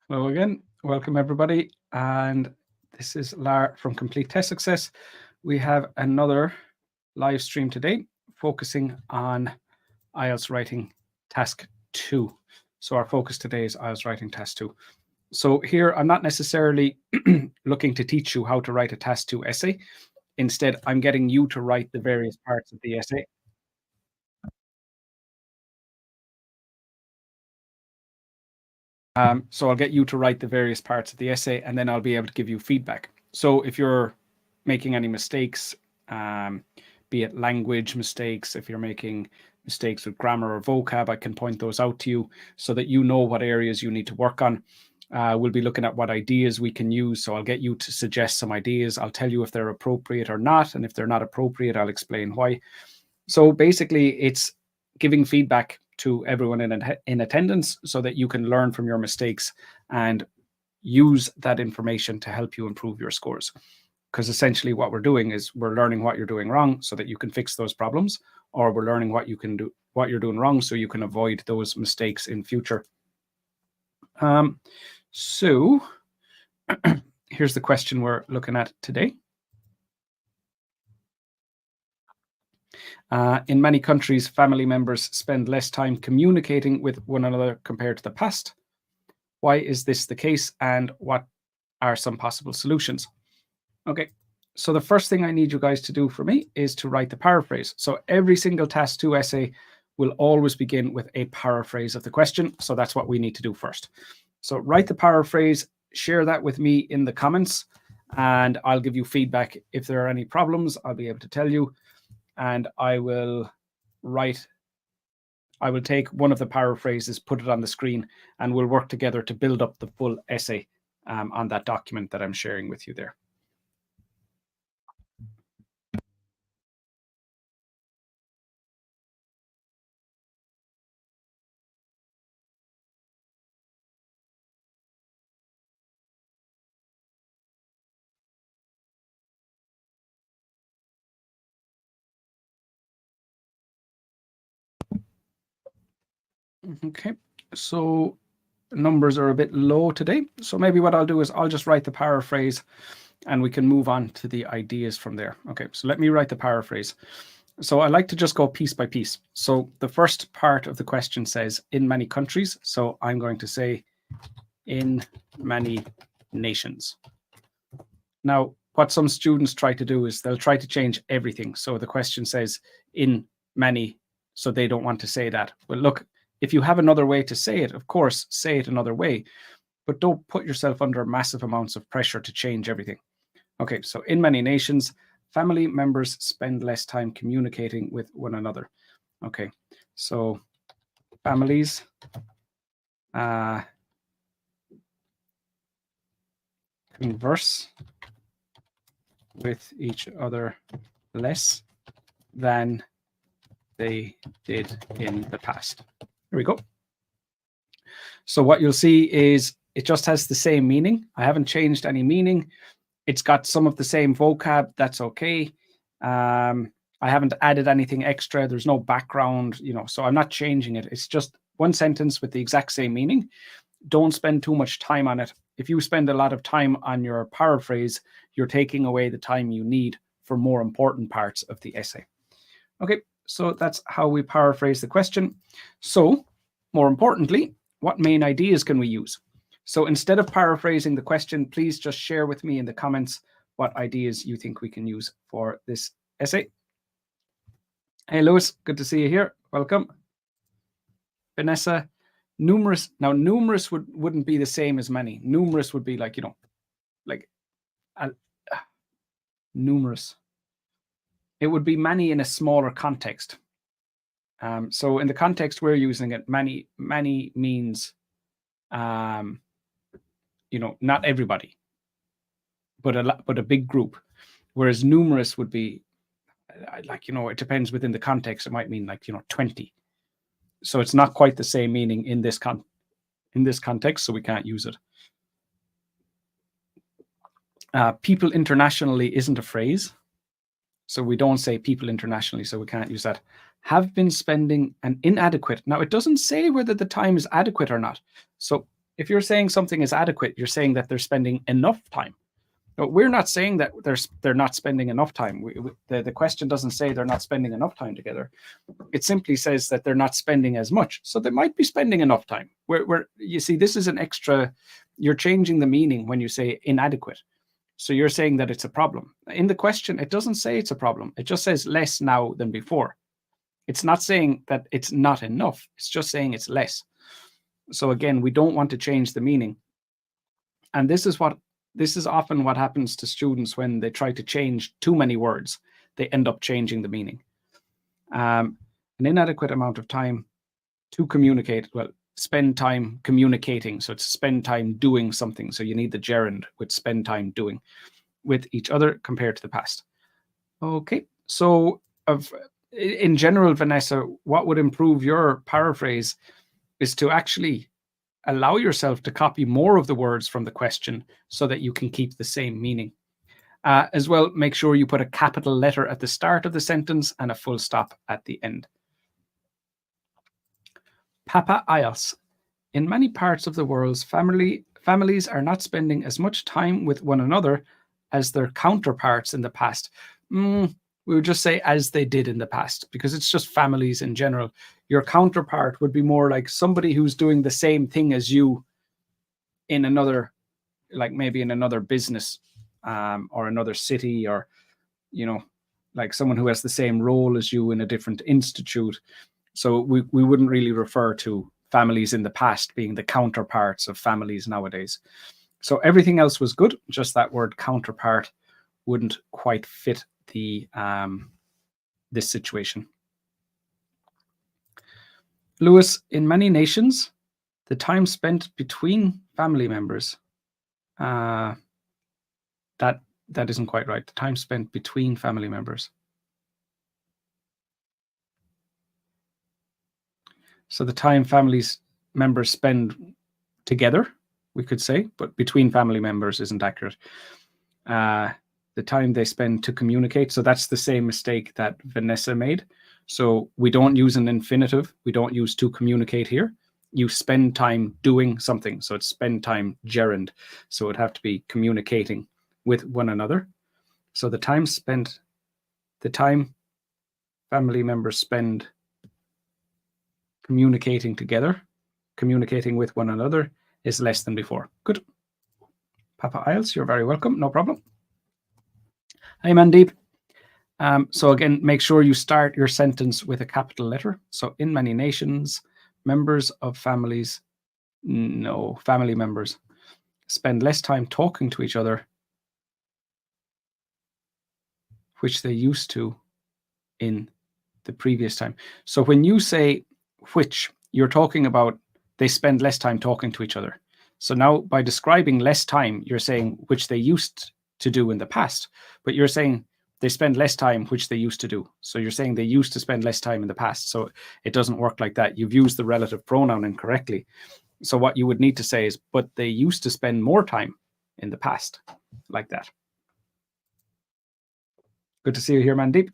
Hello again. Welcome, everybody. And this is Lar from Complete Test Success. We have another live stream today focusing on IELTS Writing Task 2. So our focus today is IELTS Writing Task 2. So here, I'm not necessarily looking to teach you how to write a Task 2 essay. Instead, I'm getting you to write the various parts of the essay. So I'll get you to write the various parts of the essay, and then I'll be able to give you feedback. So if you're making any mistakes, be it language mistakes, if you're making mistakes with grammar or vocab, I can point those out to you so that you know what areas you need to work on. We'll be looking at what ideas we can use. So I'll get you to suggest some ideas. I'll tell you if they're appropriate or not. And if they're not appropriate, I'll explain why. So basically, it's giving feedback to everyone in attendance so that you can learn from your mistakes and use that information to help you improve your scores. Because essentially what we're doing is we're learning what you're doing wrong so that you can fix those problems, or we're learning what you're doing wrong so you can avoid those mistakes in future. So here's the question we're looking at today. In many countries, family members spend less time communicating with one another compared to the past. Why is this the case, and what are some possible solutions? Okay, so the first thing I need you guys to do for me is to write the paraphrase. So every single Task 2 essay will always begin with a paraphrase of the question. So that's what we need to do first. So write the paraphrase, share that with me in the comments, and I'll give you feedback. If there are any problems, I'll be able to tell you. And I will take one of the paraphrases, put it on the screen, and we'll work together to build up the full essay on that document that I'm sharing with you there. Okay, so numbers are a bit low today. So maybe what I'll do is I'll just write the paraphrase and we can move on to the ideas from there. Okay, so let me write the paraphrase. So I like to just go piece by piece. So the first part of the question says in many countries. So I'm going to say in many nations. Now, what some students try to do is they'll try to change everything. So the question says in many, so they don't want to say that. Well, look, if you have another way to say it, of course, say it another way, but don't put yourself under massive amounts of pressure to change everything. Okay, so in many nations, family members spend less time communicating with one another. Okay, so families converse with each other less than they did in the past. Here we go. So what you'll see is it just has the same meaning. I haven't changed any meaning. It's got some of the same vocab. That's okay. I haven't added anything extra. There's no background, so I'm not changing it. It's just one sentence with the exact same meaning. Don't spend too much time on it. If you spend a lot of time on your paraphrase, you're taking away the time you need for more important parts of the essay. Okay, so that's how we paraphrase the question. So, more importantly, what main ideas can we use? So instead of paraphrasing the question, please just share with me in the comments what ideas you think we can use for this essay. Hey, Lewis, good to see you here. Welcome. Vanessa, numerous. Now, numerous wouldn't be the same as many. Numerous would be like, numerous. It would be many in a smaller context. So in the context we're using it, many means, not everybody, but a big group. Whereas numerous would be it depends within the context. It might mean 20. So it's not quite the same meaning in this context, so we can't use it. People internationally isn't a phrase. So we don't say people internationally, so we can't use that. Have been spending an inadequate. Now, it doesn't say whether the time is adequate or not. So if you're saying something is adequate, you're saying that they're spending enough time. But we're not saying that they're not spending enough time. The question doesn't say they're not spending enough time together. It simply says that they're not spending as much. So they might be spending enough time. Where you see, this is an extra, you're changing the meaning when you say inadequate. So you're saying that it's a problem. In the question, it doesn't say it's a problem. It just says less now than before. It's not saying that it's not enough. It's just saying it's less. So again, we don't want to change the meaning. And this is often what happens to students when they try to change too many words. They end up changing the meaning. An inadequate amount of time to communicate. Well, spend time communicating. So it's spend time doing something. So you need the gerund with spend time doing with each other compared to the past. Okay, so in general, Vanessa, what would improve your paraphrase is to actually allow yourself to copy more of the words from the question so that you can keep the same meaning. As well, make sure you put a capital letter at the start of the sentence and a full stop at the end. Papa IELTS. In many parts of the world, families are not spending as much time with one another as their counterparts in the past. We would just say as they did in the past, because it's just families in general. Your counterpart would be more like somebody who's doing the same thing as you in another, like maybe in another business or another city, or, you know, like someone who has the same role as you in a different institute. So we wouldn't really refer to families in the past being the counterparts of families nowadays. So everything else was good, just that word counterpart wouldn't quite fit the this situation. Lewis, in many nations, the time spent between family members, that isn't quite right. The time spent between family members. So the time families members spend together, we could say, but between family members isn't accurate. The time they spend to communicate. So that's the same mistake that Vanessa made. So we don't use an infinitive. We don't use to communicate here. You spend time doing something. So it's spend time gerund. So it'd have to be communicating with one another. So the time family members spend communicating together, communicating with one another, is less than before. Good. Papa IELTS, you're very welcome. No problem. Hi, Mandeep. So again, make sure you start your sentence with a capital letter. So in many nations, members of families, no, family members spend less time talking to each other, which they used to in the previous time. So when you say which, you're talking about they spend less time talking to each other. So now by describing less time, you're saying which they used to do in the past, but you're saying they spend less time, which they used to do. So you're saying they used to spend less time in the past. So it doesn't work like that. You've used the relative pronoun incorrectly. So what you would need to say is, but they used to spend more time in the past, like that. Good to see you here, Mandeep.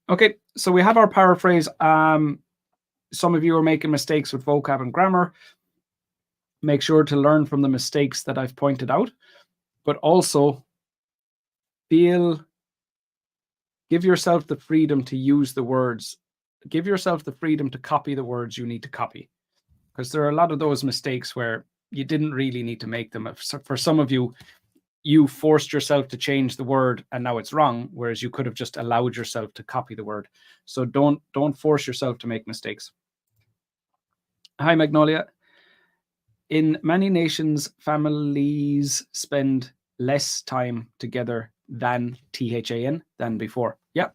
Okay, so we have our paraphrase. Some of you are making mistakes with vocab and grammar. Make sure to learn from the mistakes that I've pointed out, but also give yourself the freedom to use the words. Give yourself the freedom to copy the words you need to copy, because there are a lot of those mistakes where you didn't really need to make them. For some of you, you forced yourself to change the word and now it's wrong, whereas you could have just allowed yourself to copy the word. So don't force yourself to make mistakes. Hi, Magnolia. In many nations, families spend less time together than THAN, than before. Yeah.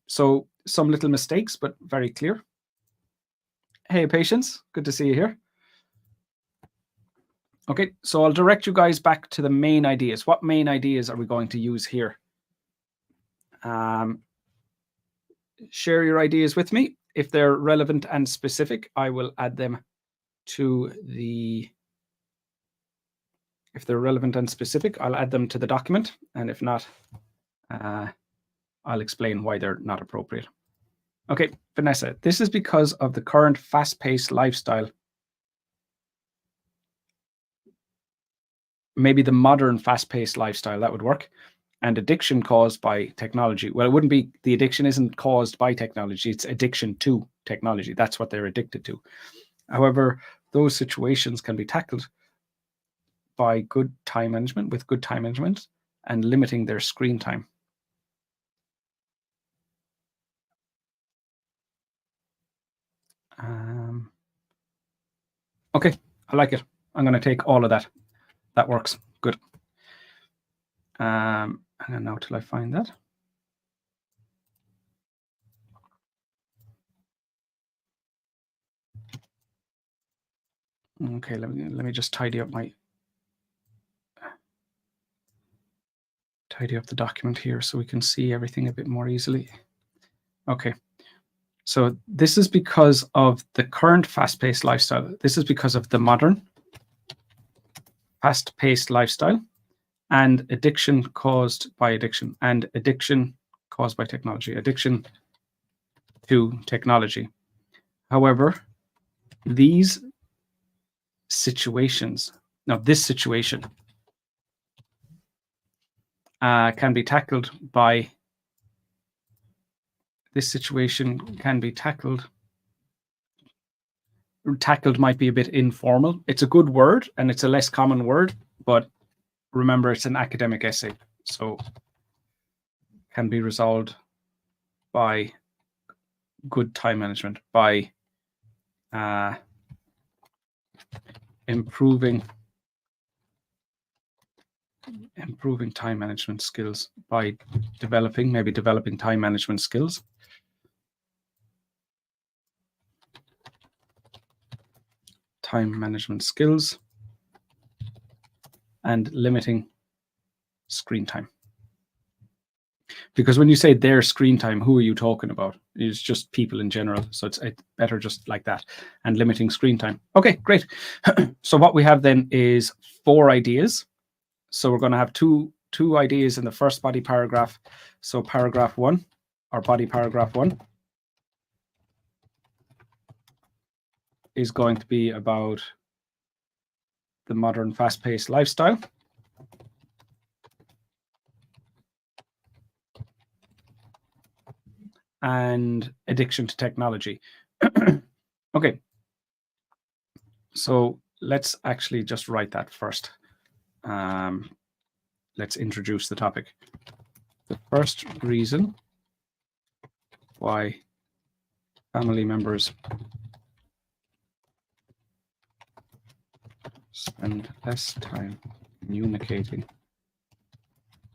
So some little mistakes, but very clear. Hey, Patience. Good to see you here. Okay, so I'll direct you guys back to the main ideas. What main ideas are we going to use here? Share your ideas with me. If they're relevant and specific, I will add them to the... If they're relevant and specific, I'll add them to the document. And if not, I'll explain why they're not appropriate. Okay, Vanessa, this is because of the current fast-paced lifestyle. maybe the modern fast-paced lifestyle, that would work. And addiction caused by technology. Well, it wouldn't be, the addiction isn't caused by technology, it's addiction to technology. That's what they're addicted to. However, those situations can be tackled by good time management, with good time management, and limiting their screen time. Okay, I like it. I'm going to take all of that. That works. Good. Hang on now till I find that. Okay, let me just tidy up the document here so we can see everything a bit more easily. Okay. So this is because of the current fast-paced lifestyle. This is because of the modern fast-paced lifestyle and addiction caused by addiction, and addiction caused by technology, addiction to technology. However, these situations, now this situation can be tackled by, tackled might be a bit informal. It's a good word and it's a less common word, but remember it's an academic essay, so can be resolved by good time management, by improving time management skills, by developing time management skills. Time management skills and limiting screen time. Because when you say their screen time, who are you talking about? It's just people in general. So it's better just like that, and limiting screen time. Okay, great. So what we have then is 4 ideas. So we're going to have two ideas in the first body paragraph. So paragraph 1, or body paragraph 1, is going to be about the modern fast-paced lifestyle. And addiction to technology. Okay. So let's actually just write that first. Let's introduce the topic. The first reason why family members spend less time communicating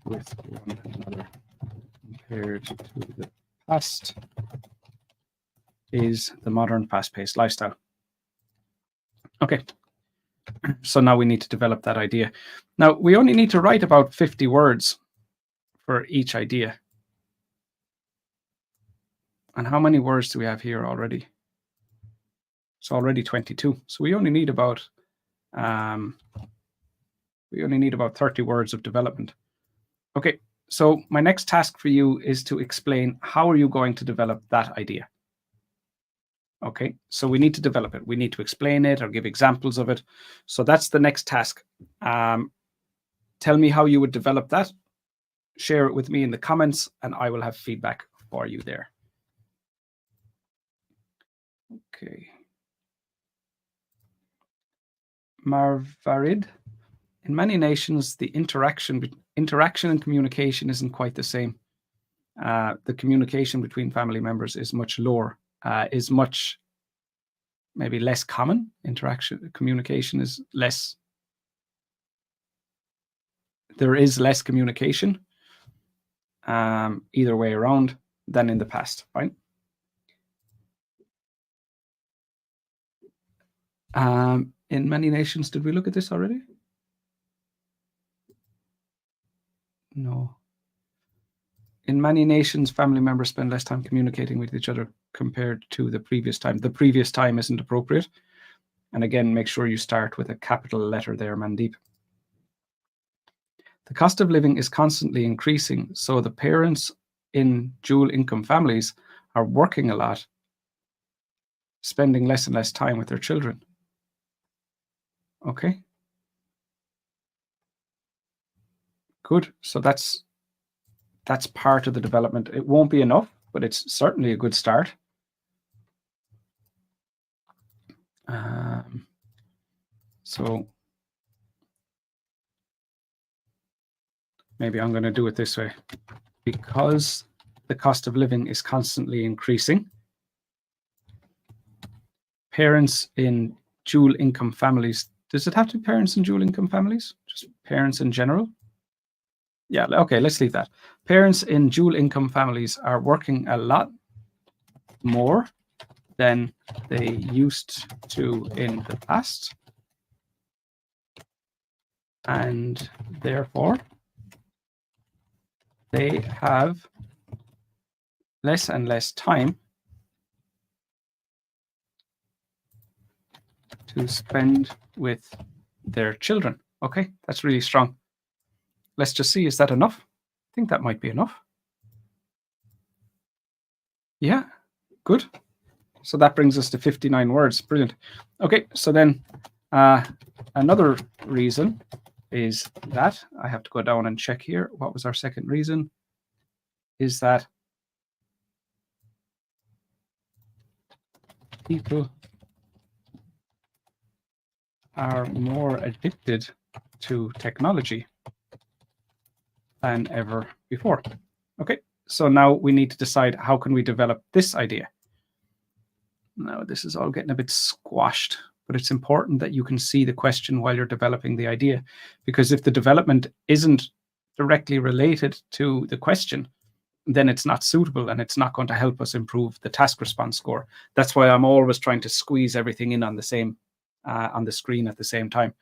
with one another compared to the past is the modern fast-paced lifestyle. Okay, so now we need to develop that idea. Now we only need to write about 50 words for each idea. And how many words do we have here already? It's already 22. So we only need about 30 words of development. Okay, so my next task for you is to explain how are you going to develop that idea. Okay, so we need to develop it. We need to explain it or give examples of it. So that's the next task. Tell me how you would develop that. Share it with me in the comments and I will have feedback for you there. Okay. Marvarid. In many nations, the interaction and communication isn't quite the same. The communication between family members is much lower, is much maybe less common. Communication is less. There is less communication either way around than in the past, right? In many nations, did we look at this already? No. In many nations, family members spend less time communicating with each other compared to the previous time. The previous time isn't appropriate. And again, make sure you start with a capital letter there, Mandeep. The cost of living is constantly increasing, so the parents in dual income families are working a lot, spending less and less time with their children. Okay. Good. So that's part of the development. It won't be enough, but it's certainly a good start. So maybe I'm going to do it this way. Because the cost of living is constantly increasing, parents in dual income families, does it have to be parents in dual income families? Just parents in general? Yeah, okay, let's leave that. Parents in dual income families are working a lot more than they used to in the past. And therefore, they have less and less time to spend with their children. Okay, that's really strong. Let's just see, is that enough? I think that might be enough. Yeah, good. So that brings us to 59 words. Brilliant. Okay, so then another reason is that I have to go down and check here. What was our second reason? Is that people are more addicted to technology than ever before. Okay, so now we need to decide how can we develop this idea. Now this is all getting a bit squashed, but it's important that you can see the question while you're developing the idea, because if the development isn't directly related to the question, then it's not suitable and it's not going to help us improve the task response score. That's why I'm always trying to squeeze everything in on the same on the screen at the same time.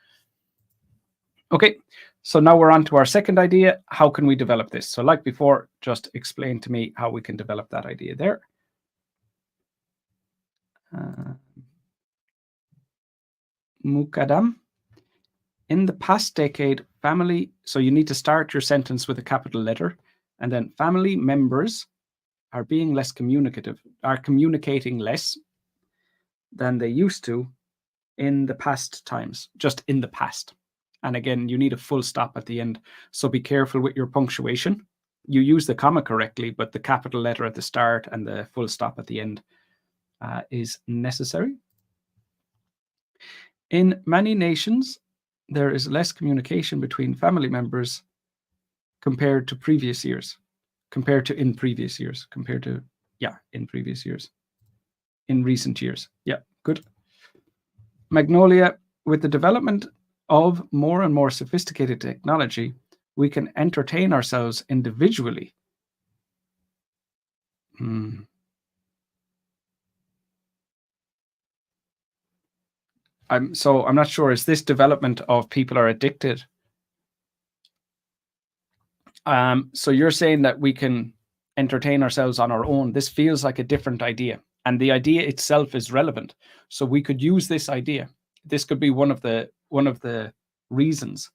Okay, so now we're on to our second idea. How can we develop this? So like before, just explain to me how we can develop that idea there. Mukadam. In the past decade, family, so you need to start your sentence with a capital letter, and then family members are being less communicative, are communicating less than they used to in the past times, just in the past. And again, you need a full stop at the end. So be careful with your punctuation. You use the comma correctly, but the capital letter at the start and the full stop at the end is necessary. In many nations, there is less communication between family members compared to previous years, in previous years, in recent years. Yeah, good. Magnolia, with the development of more and more sophisticated technology, we can entertain ourselves individually. I'm not sure, is this development of people are addicted? So you're saying that we can entertain ourselves on our own. This feels like a different idea, and the idea itself is relevant. So we could use this idea. This could be one of the reasons,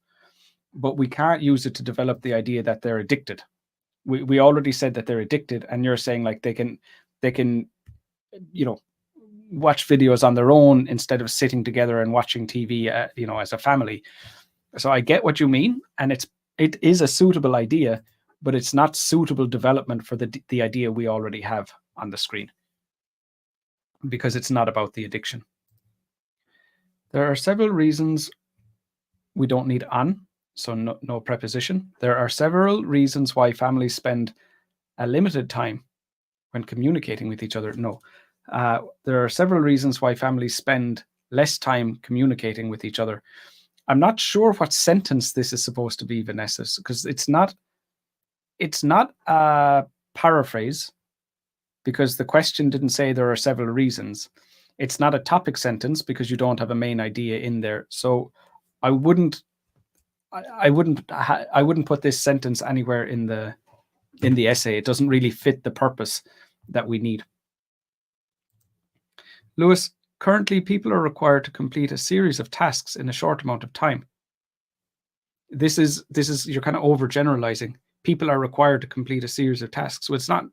but we can't use it to develop the idea that they're addicted. We already said that they're addicted, and you're saying like they can watch videos on their own instead of sitting together and watching TV as a family. So I get what you mean, and it is a suitable idea, but it's not suitable development for the idea we already have on the screen, because it's not about the addiction. There are several reasons we don't need on, so no preposition. There are several reasons why families spend a limited time when communicating with each other. No. There are several reasons why families spend less time communicating with each other. I'm not sure what sentence this is supposed to be, Vanessa, because it's not a paraphrase, because the question didn't say there are several reasons. It's not a topic sentence because you don't have a main idea in there. So I wouldn't put this sentence anywhere in the essay. It doesn't really fit the purpose that we need. Lewis, currently people are required to complete a series of tasks in a short amount of time. This is you're kind of overgeneralizing. People are required to complete a series of tasks. So it's not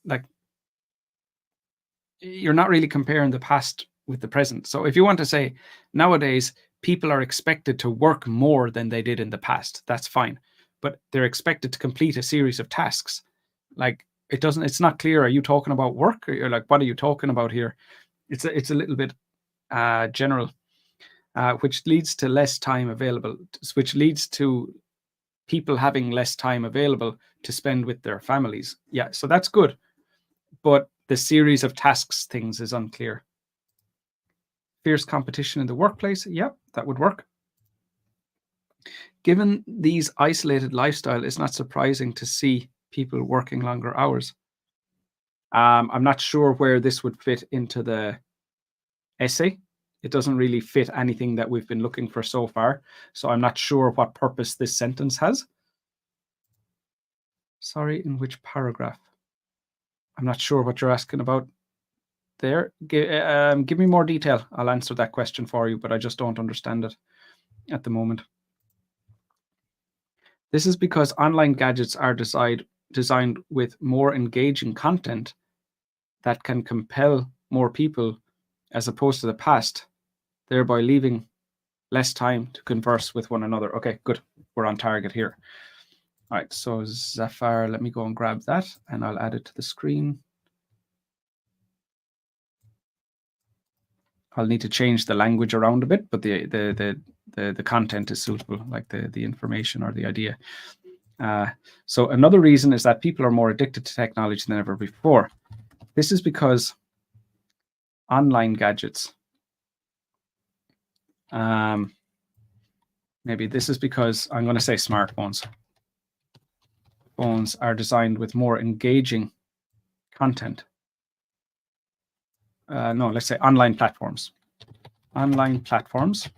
like, you're not really comparing the past with the present. So if you want to say nowadays people are expected to work more than they did in the past, that's fine. but they're expected to complete a series of tasks. Like it's not clear. Are you talking about work? Or you're like, what are you talking about here? It's a little bit general, which leads to less time available, which leads to people having less time available to spend with their families. Yeah, so that's good. But the series of tasks things is unclear. Fierce competition in the workplace. Yeah, that would work. Given these isolated lifestyle, it's not surprising to see people working longer hours. I'm not sure where this would fit into the essay. It doesn't really fit anything that we've been looking for so far. So I'm not sure what purpose this sentence has. Sorry, in which paragraph? I'm not sure what you're asking about there. Give me more detail. I'll answer that question for you, but I just don't understand it at the moment. This is because online gadgets are designed with more engaging content that can compel more people as opposed to the past, thereby leaving less time to converse with one another. Okay, good. We're on target here. All right, so Zafar, let me go and grab that and I'll add it to the screen. I'll need to change the language around a bit, but the content is suitable, like the information or the idea. So another reason is that people are more addicted to technology than ever before. This is because online gadgets, maybe this is because I'm going to say smartphones. Phones are designed with more engaging content. No, let's say online platforms. Online platforms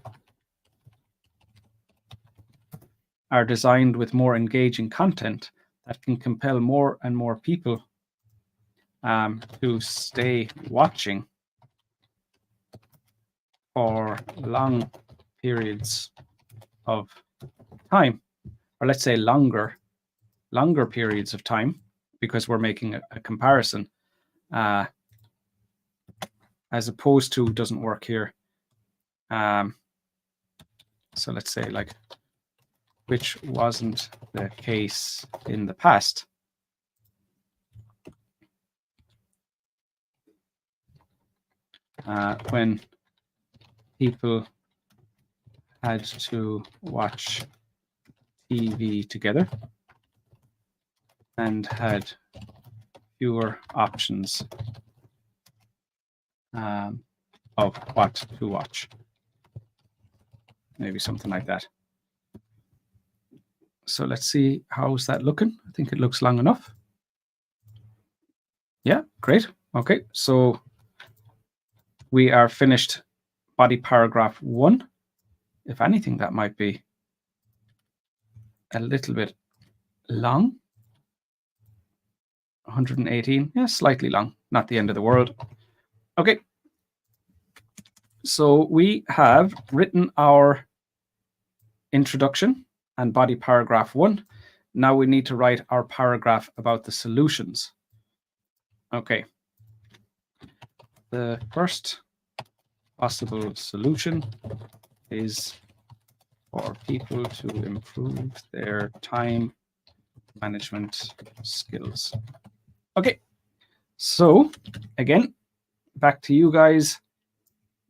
are designed with more engaging content that can compel more and more people to stay watching for long periods of time, or let's say longer periods of time, because we're making a comparison, as opposed to doesn't work here. So let's say like, which wasn't the case in the past. When people had to watch TV together and had fewer options of what to watch. Maybe something like that. So let's see, how's that looking? I think it looks long enough. Yeah, great. Okay, so we are finished body paragraph 1. If anything, that might be a little bit long. 118, yeah, slightly long, not the end of the world. Okay, so we have written our introduction and body paragraph 1. Now we need to write our paragraph about the solutions. Okay, the first possible solution is for people to improve their time management skills. Okay, so again, back to you guys.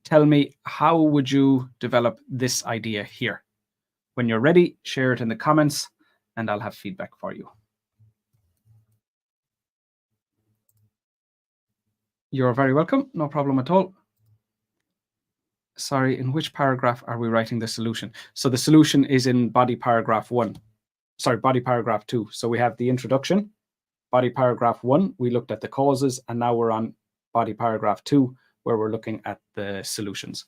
Tell me, how would you develop this idea here? When you're ready, share it in the comments and I'll have feedback for you. You're very welcome. No problem at all. Sorry, in which paragraph are we writing the solution? So the solution is in body paragraph 1. Sorry, body paragraph 2. So we have the introduction, body paragraph 1, we looked at the causes, and now we're on body paragraph 2, where we're looking at the solutions.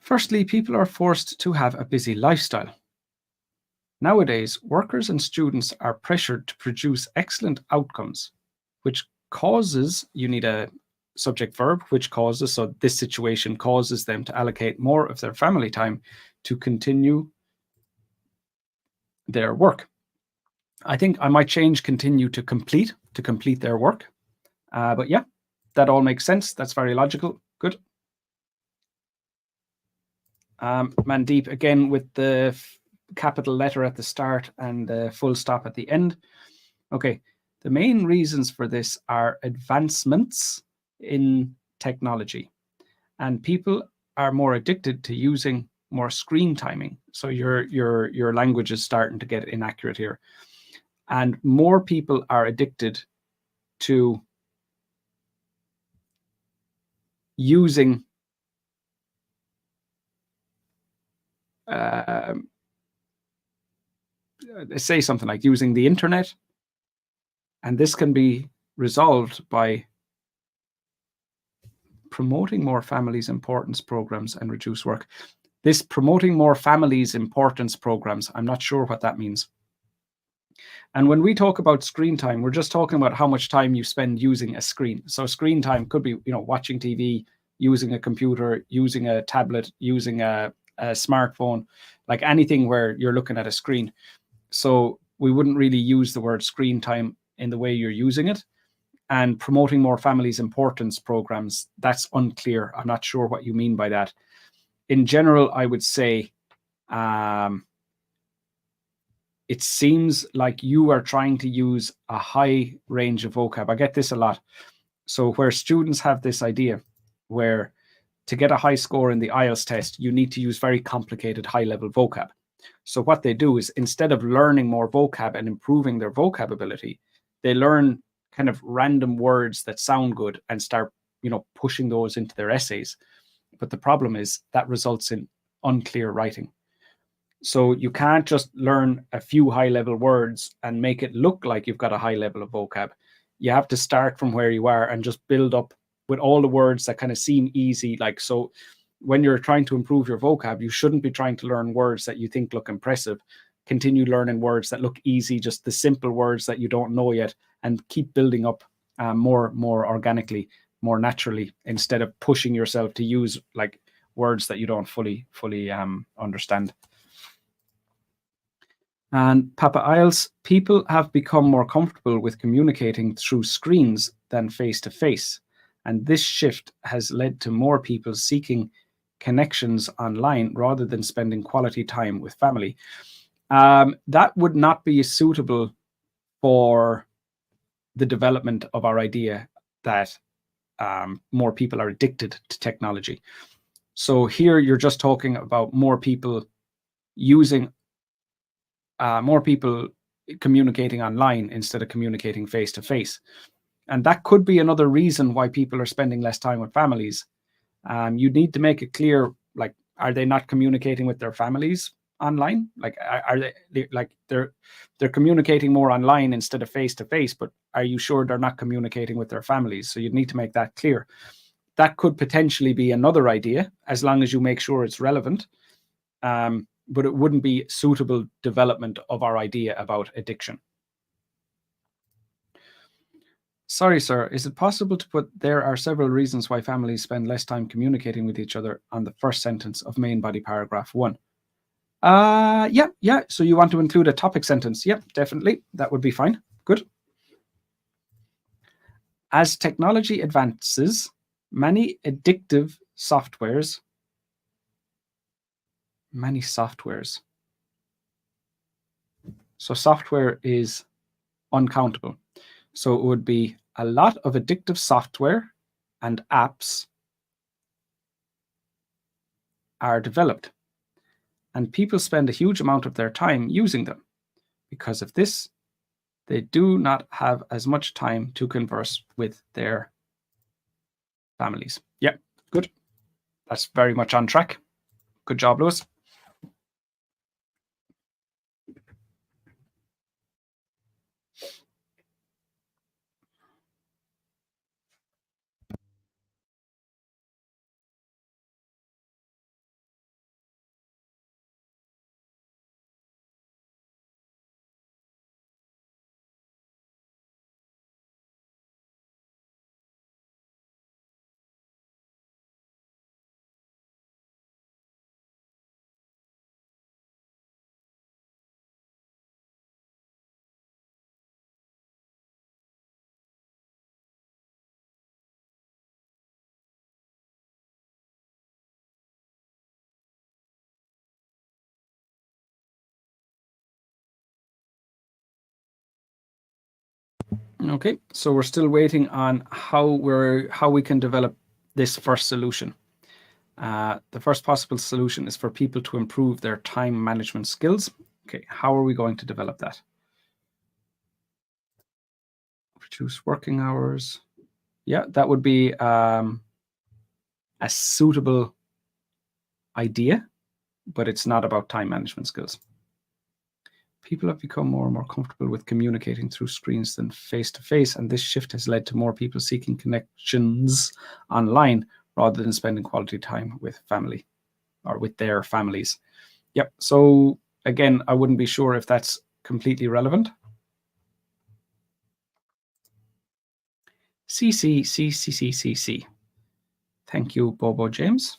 Firstly, people are forced to have a busy lifestyle. Nowadays, workers and students are pressured to produce excellent outcomes, which causes, you need a subject verb, which causes, so this situation causes them to allocate more of their family time to continue their work. I think I might change continue to complete their work. But yeah, that all makes sense. That's very logical. Good. Mandeep, again, with the capital letter at the start and the full stop at the end. Okay, the main reasons for this are advancements in technology, and people are more addicted to using more screen timing. So your language is starting to get inaccurate here, and more people are addicted to using say something like using the internet, and this can be resolved by promoting more families importance programs and reduce work. This promoting more families importance programs, I'm not sure what that means. And when we talk about screen time, we're just talking about how much time you spend using a screen. So screen time could be, watching TV, using a computer, using a tablet, using a smartphone, like anything where you're looking at a screen. So we wouldn't really use the word screen time in the way you're using it. And promoting more families importance programs, that's unclear. I'm not sure what you mean by that. In general, I would say it seems like you are trying to use a high range of vocab. I get this a lot. So where students have this idea where to get a high score in the IELTS test, you need to use very complicated high-level vocab. So what they do is instead of learning more vocab and improving their vocab ability, they learn kind of random words that sound good and start, pushing those into their essays. But the problem is that results in unclear writing. So you can't just learn a few high-level words and make it look like you've got a high level of vocab. You have to start from where you are and just build up with all the words that kind of seem easy. Like, so when you're trying to improve your vocab, you shouldn't be trying to learn words that you think look impressive. Continue learning words that look easy, just the simple words that you don't know yet, and keep building up more organically, more naturally, instead of pushing yourself to use like words that you don't fully understand. And Papa IELTS, people have become more comfortable with communicating through screens than face-to-face. And this shift has led to more people seeking connections online rather than spending quality time with family. That would not be suitable for the development of our idea that more people are addicted to technology. So here you're just talking about more people using more people communicating online instead of communicating face to face. And that could be another reason why people are spending less time with families. You need to make it clear, like, are they not communicating with their families online? Like, are they like they're communicating more online instead of face to face, but are you sure they're not communicating with their families? So you'd need to make that clear. That could potentially be another idea, as long as you make sure it's relevant. But it wouldn't be suitable development of our idea about addiction. Sorry, sir, is it possible to put there are several reasons why families spend less time communicating with each other on the first sentence of main body paragraph 1? Yeah. So you want to include a topic sentence? Yep, definitely. That would be fine. Good. As technology advances, many addictive softwares. So software is uncountable. So it would be a lot of addictive software and apps are developed, and people spend a huge amount of their time using them. Because of this, they do not have as much time to converse with their families. Yeah, good. That's very much on track. Good job, Lewis. Okay, so we're still waiting on how we can develop this first solution. The first possible solution is for people to improve their time management skills. Okay, how are we going to develop that? Reduce working hours. Yeah, that would be a suitable idea, but it's not about time management skills. People have become more and more comfortable with communicating through screens than face-to-face, and this shift has led to more people seeking connections online rather than spending quality time with family or with their families. Yep. So again, I wouldn't be sure if that's completely relevant. C. Thank you, Bobo James.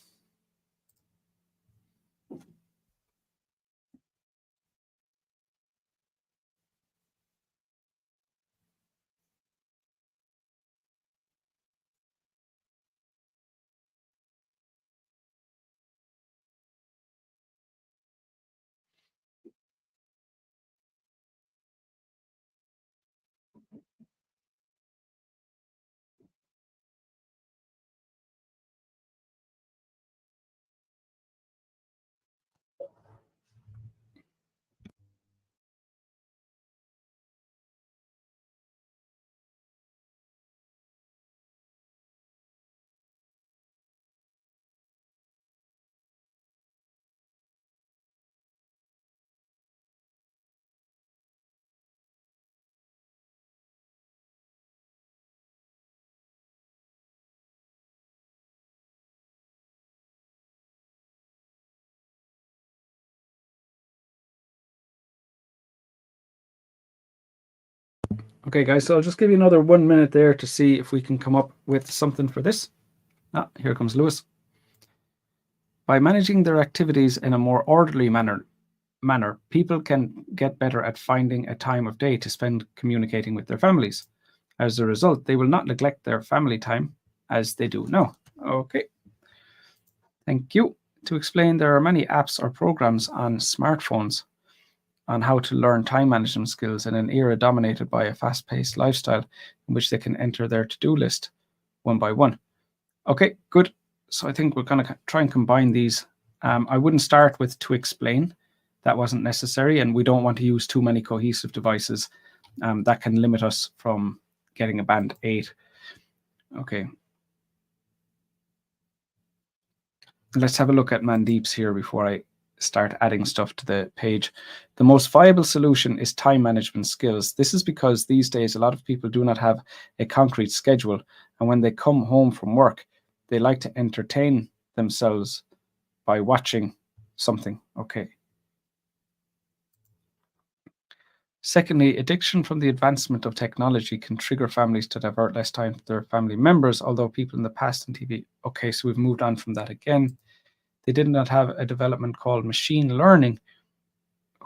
Okay, guys, so I'll just give you another 1 minute there to see if we can come up with something for this. Here comes Lewis. By managing their activities in a more orderly manner, people can get better at finding a time of day to spend communicating with their families. As a result, they will not neglect their family time as they do now. Okay. Thank you. To explain, there are many apps or programs on smartphones on how to learn time management skills in an era dominated by a fast-paced lifestyle in which they can enter their to-do list one by one. Okay, good. So I think we're going to try and combine these. I wouldn't start with to explain. That wasn't necessary, and we don't want to use too many cohesive devices. That can limit us from getting a band 8. Okay. Let's have a look at Mandeep's here before I start adding stuff to the page. The most viable solution is time management skills. This is because these days a lot of people do not have a concrete schedule, and when they come home from work, they like to entertain themselves by watching something. Okay. Secondly, addiction from the advancement of technology can trigger families to divert less time to their family members, although people in the past on TV. Okay, so we've moved on from that again. They did not have a development called machine learning,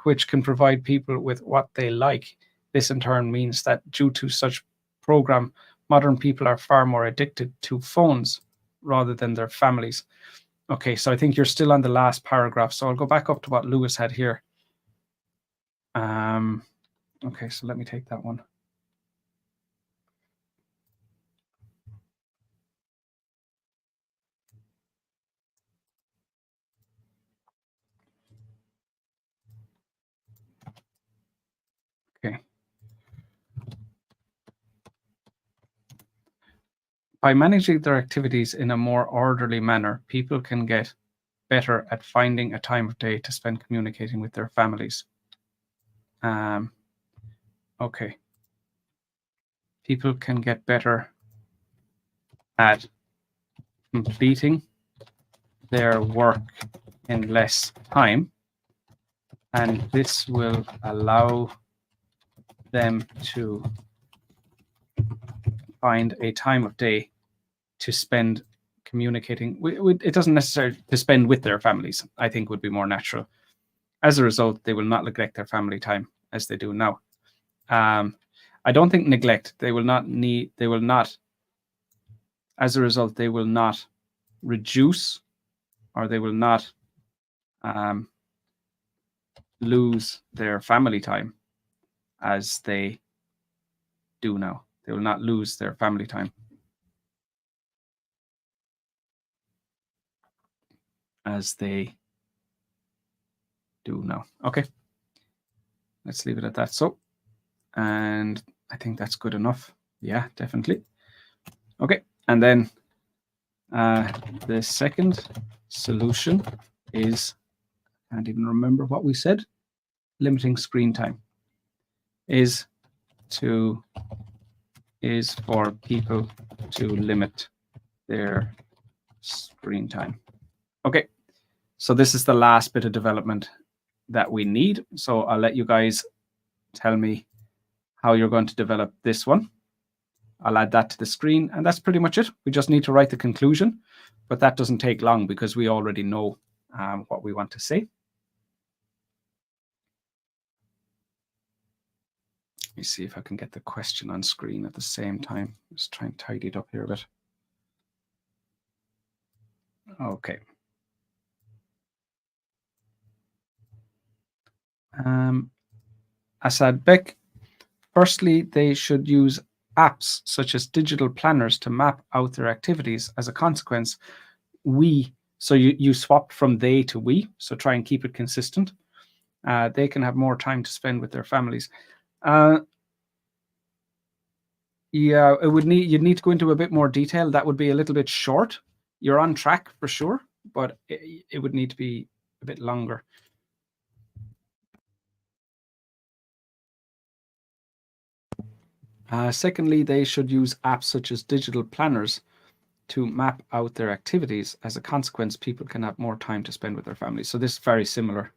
which can provide people with what they like. This in turn means that due to such program, modern people are far more addicted to phones rather than their families. Okay, so I think you're still on the last paragraph, so I'll go back up to what Lewis had here. Okay, so let me take that one. Okay. By managing their activities in a more orderly manner, people can get better at finding a time of day to spend communicating with their families. Okay. People can get better at completing their work in less time, and this will allow them to find a time of day to spend communicating. It doesn't necessarily to spend with their families, I think would be more natural. As a result, they will not neglect their family time as they do now. I don't think neglect. They will not, as a result, they will not reduce, or they will not lose their family time as they do now. They will not lose their family time. As they do now. Okay. Let's leave it at that. So, and I think that's good enough. Yeah, definitely. Okay. And then the second solution is, I can't even remember what we said, limiting screen time is for people to limit their screen time. Okay, so this is the last bit of development that we need. So I'll let you guys tell me how you're going to develop this one. I'll add that to the screen, and that's pretty much it. We just need to write the conclusion, but that doesn't take long because we already know what we want to say. Let me see if I can get the question on screen at the same time. Just try and tidy it up here a bit. Okay. Asad Beck, firstly, they should use apps such as digital planners to map out their activities. As a consequence, so you swapped from they to we, so try and keep it consistent. They can have more time to spend with their families. Yeah, you'd need to go into a bit more detail. That would be a little bit short. You're on track for sure, but it would need to be a bit longer. Secondly, they should use apps such as digital planners to map out their activities. As a consequence, people can have more time to spend with their families. So this is very similar.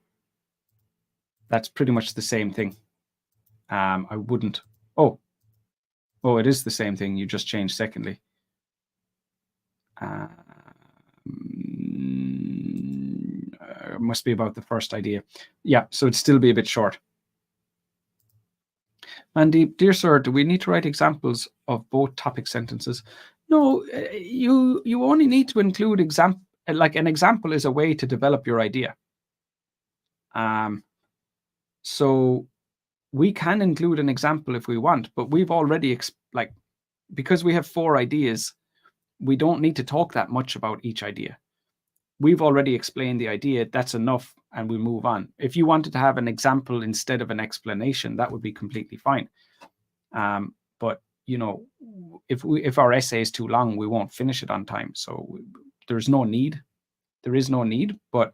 That's pretty much the same thing. I wouldn't. Oh, it is the same thing. You just changed secondly. It must be about the first idea. Yeah, so it'd still be a bit short. Mandeep, dear sir, do we need to write examples of both topic sentences? No, you only need to include example. Like an example is a way to develop your idea. So we can include an example if we want, but we've already because we have 4 ideas, we don't need to talk that much about each idea. We've already explained the idea. That's enough, and we move on. If you wanted to have an example instead of an explanation, that would be completely fine. But you know, if our essay is too long, we won't finish it on time. So there's no need. There is no need, but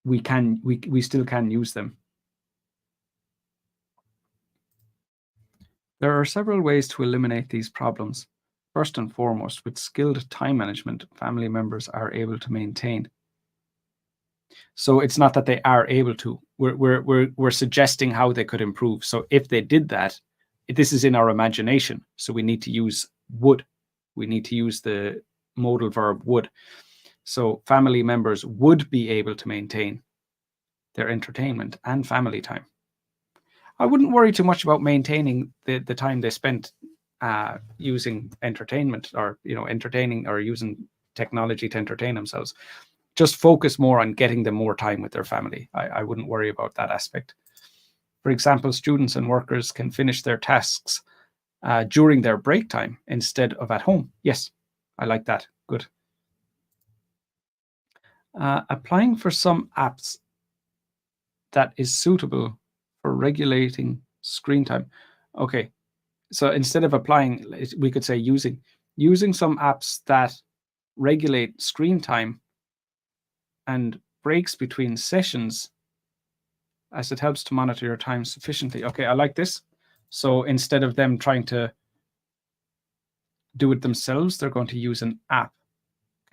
we still can use them. There are several ways to eliminate these problems. First and foremost, with skilled time management, family members are able to maintain. So it's not that they are able to. We're suggesting how they could improve. So if they did that, this is in our imagination. So we need to use would. We need to use the modal verb would. So family members would be able to maintain their entertainment and family time. I wouldn't worry too much about maintaining the time they spent using entertainment, or entertaining, or using technology to entertain themselves. Just focus more on getting them more time with their family. I wouldn't worry about that aspect. For example, students and workers can finish their tasks during their break time instead of at home. Yes, I like that. Good. Applying for some apps that is suitable for regulating screen time. Okay, so instead of applying, we could say using some apps that regulate screen time and breaks between sessions, as it helps to monitor your time sufficiently. Okay, I like this. So instead of them trying to do it themselves, they're going to use an app.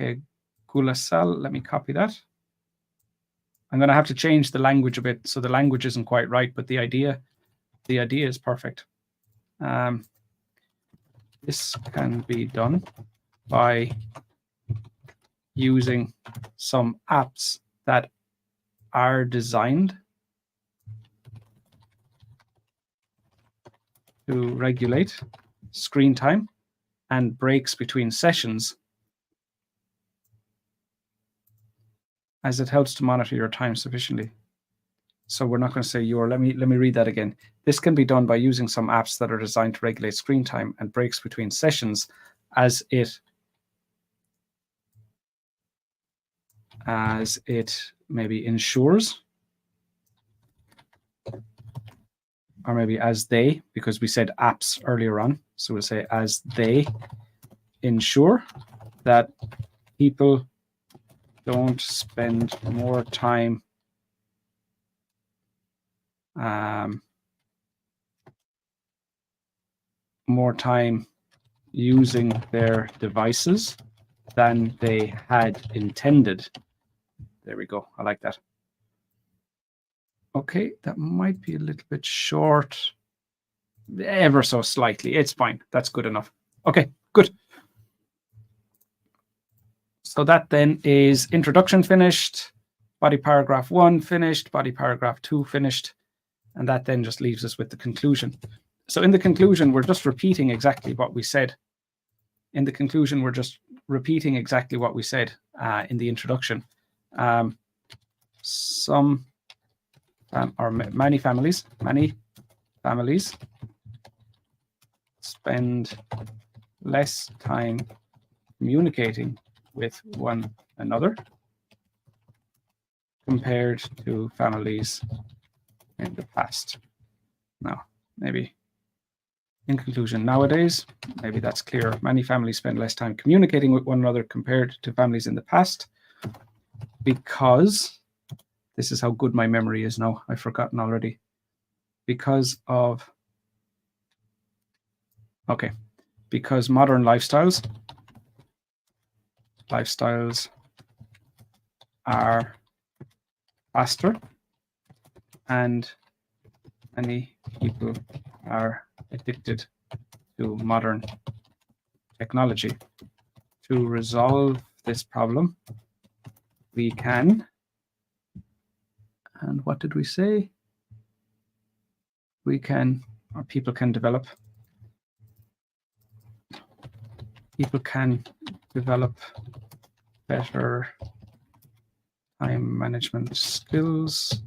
Okay, Gulasal, let me copy that. I'm going to have to change the language a bit, so the language isn't quite right, but the idea is perfect. This can be done by using some apps that are designed to regulate screen time and breaks between sessions, as it helps to monitor your time sufficiently. So we're not going to say your. Let me read that again. This can be done by using some apps that are designed to regulate screen time and breaks between sessions, as it maybe ensures, or maybe as they, because we said apps earlier on. So we'll say as they ensure that people don't spend more time using their devices than they had intended. There we go. I like that. Okay, that might be a little bit short, ever so slightly. It's fine. That's good enough. Okay, good. So that then is introduction finished, body paragraph 1 finished, body paragraph 2 finished, and that then just leaves us with the conclusion. So in the conclusion, we're just repeating exactly what we said. In the conclusion, we're just repeating exactly what we said in the introduction. Some or many families spend less time communicating with one another compared to families in the past. Now, maybe in conclusion, nowadays, maybe that's clear. Many families spend less time communicating with one another compared to families in the past, because this is how good my memory is now. I've forgotten already. Because modern lifestyles are faster, and many people are addicted to modern technology. To resolve this problem, we can, and what did we say? We can, or people can develop better time management skills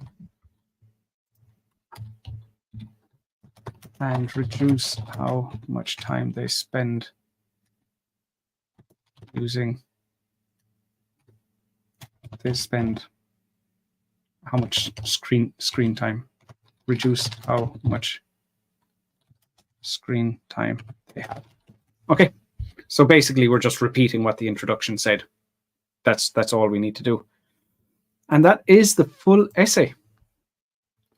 and reduce how much time they spend how much screen time, reduce how much screen time they have. Okay, so basically we're just repeating what the introduction said. That's all we need to do. And that is the full essay.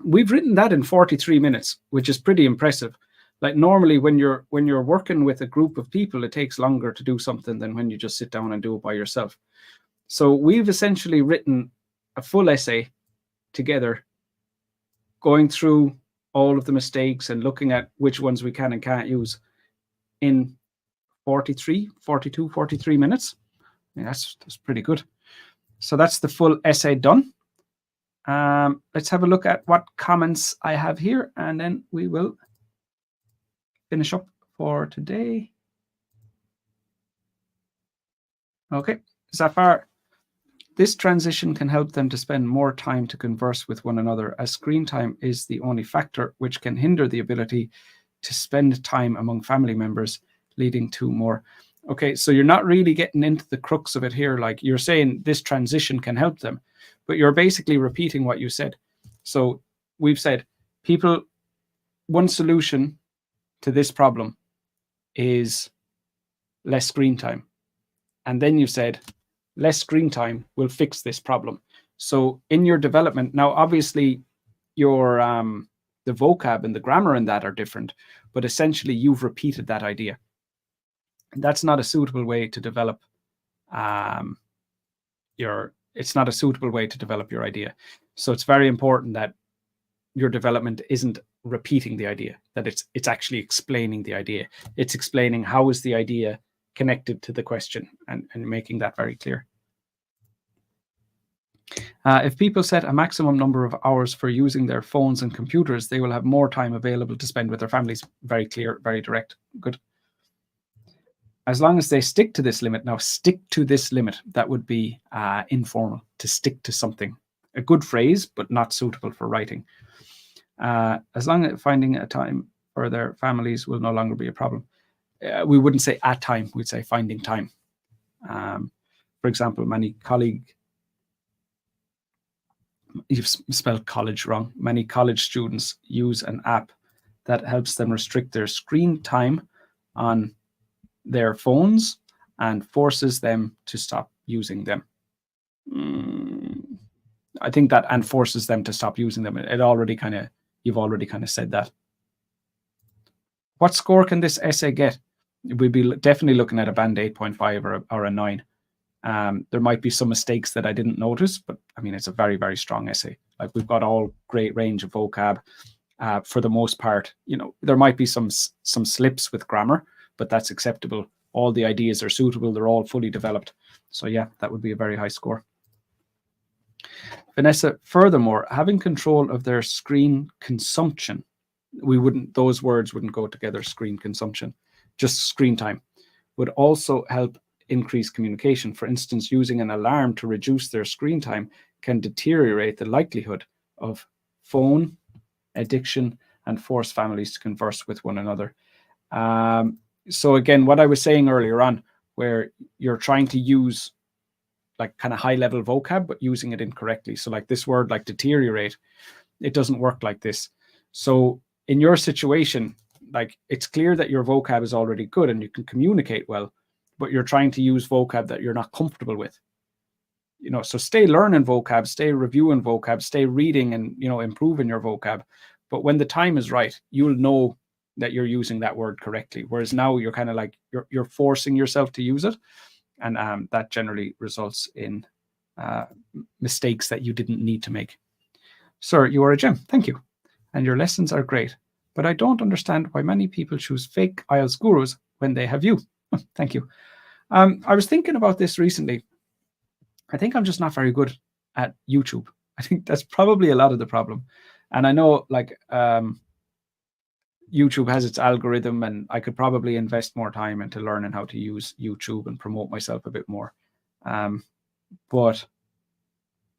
We've written that in 43 minutes, which is pretty impressive. Like normally when you're working with a group of people, it takes longer to do something than when you just sit down and do it by yourself. So we've essentially written a full essay together, going through all of the mistakes and looking at which ones we can and can't use in 43 minutes. I mean, that's pretty good. So that's the full essay done. Let's have a look at what comments I have here, and then we will finish up for today. Okay, Zafar, this transition can help them to spend more time to converse with one another, as screen time is the only factor which can hinder the ability to spend time among family members, leading to more. Okay, so you're not really getting into the crux of it here. Like you're saying this transition can help them, but you're basically repeating what you said. So we've said one solution to this problem is less screen time. And then you said less screen time will fix this problem. So in your development, now obviously your the vocab and the grammar in that are different, but essentially you've repeated that idea. That's not a suitable way to develop it's not a suitable way to develop your idea. So it's very important that your development isn't repeating the idea, that it's actually explaining the idea. It's explaining how is the idea connected to the question, and making that very clear. If people set a maximum number of hours for using their phones and computers, they will have more time available to spend with their families. Very clear, very direct. Good. As long as they stick to this limit. Now, stick to this limit. That would be informal, to stick to something. a good phrase, but not suitable for writing. As long as finding a time for their families will no longer be a problem. We wouldn't say at time, we'd say finding time. For example, you've spelled college wrong. Many college students use an app that helps them restrict their screen time on their phones and forces them to stop using them. I think that and forces them to stop using them. You've already kind of said that. What score can this essay get? We'd be definitely looking at a band 8.5 or a 9. There might be some mistakes that I didn't notice, but I mean, it's a very, very strong essay. Like, we've got all great range of vocab. For the most part, there might be some slips with grammar, but that's acceptable. All the ideas are suitable. They're all fully developed. So yeah, that would be a very high score. Vanessa, furthermore, having control of their screen consumption, those words wouldn't go together, screen consumption, just screen time, would also help increase communication. For instance, using an alarm to reduce their screen time can deteriorate the likelihood of phone addiction and force families to converse with one another. So again, what I was saying earlier on, where you're trying to use like kind of high level vocab, but using it incorrectly. So like this word, like deteriorate, it doesn't work like this. So in your situation, like, it's clear that your vocab is already good and you can communicate well, but you're trying to use vocab that you're not comfortable with. So stay learning vocab, stay reviewing vocab, stay reading and, improving your vocab. But when the time is right, you'll know that you're using that word correctly. Whereas now you're kind of like, you're forcing yourself to use it. And that generally results in mistakes that you didn't need to make. Sir, you are a gem. Thank you. And your lessons are great. But I don't understand why many people choose fake IELTS gurus when they have you. Thank you. I was thinking about this recently. I think I'm just not very good at YouTube. I think that's probably a lot of the problem. And I know, like, YouTube has its algorithm, and I could probably invest more time into learning how to use YouTube and promote myself a bit more. But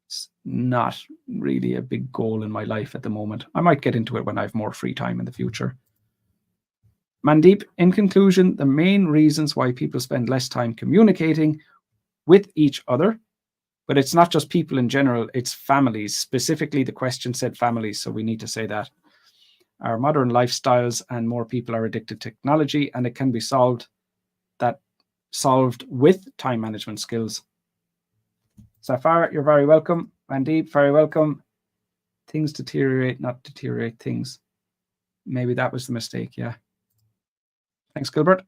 it's not really a big goal in my life at the moment. I might get into it when I have more free time in the future. Mandeep, in conclusion, the main reasons why people spend less time communicating with each other, but it's not just people in general, it's families. Specifically, the question said families, so we need to say that. Our modern lifestyles and more people are addicted to technology, and it can be solved with time management skills. Safar, you're very welcome. Mandeep, very welcome. Things deteriorate, not deteriorate things. Maybe that was the mistake, yeah. Thanks, Gilbert.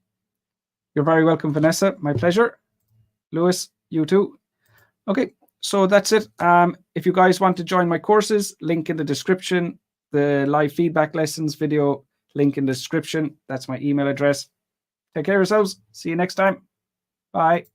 You're very welcome, Vanessa. My pleasure. Lewis, you too. Okay, so that's it. If you guys want to join my courses, link in the description. The live feedback lessons video, link in the description. That's my email address. Take care of yourselves. See you next time. Bye.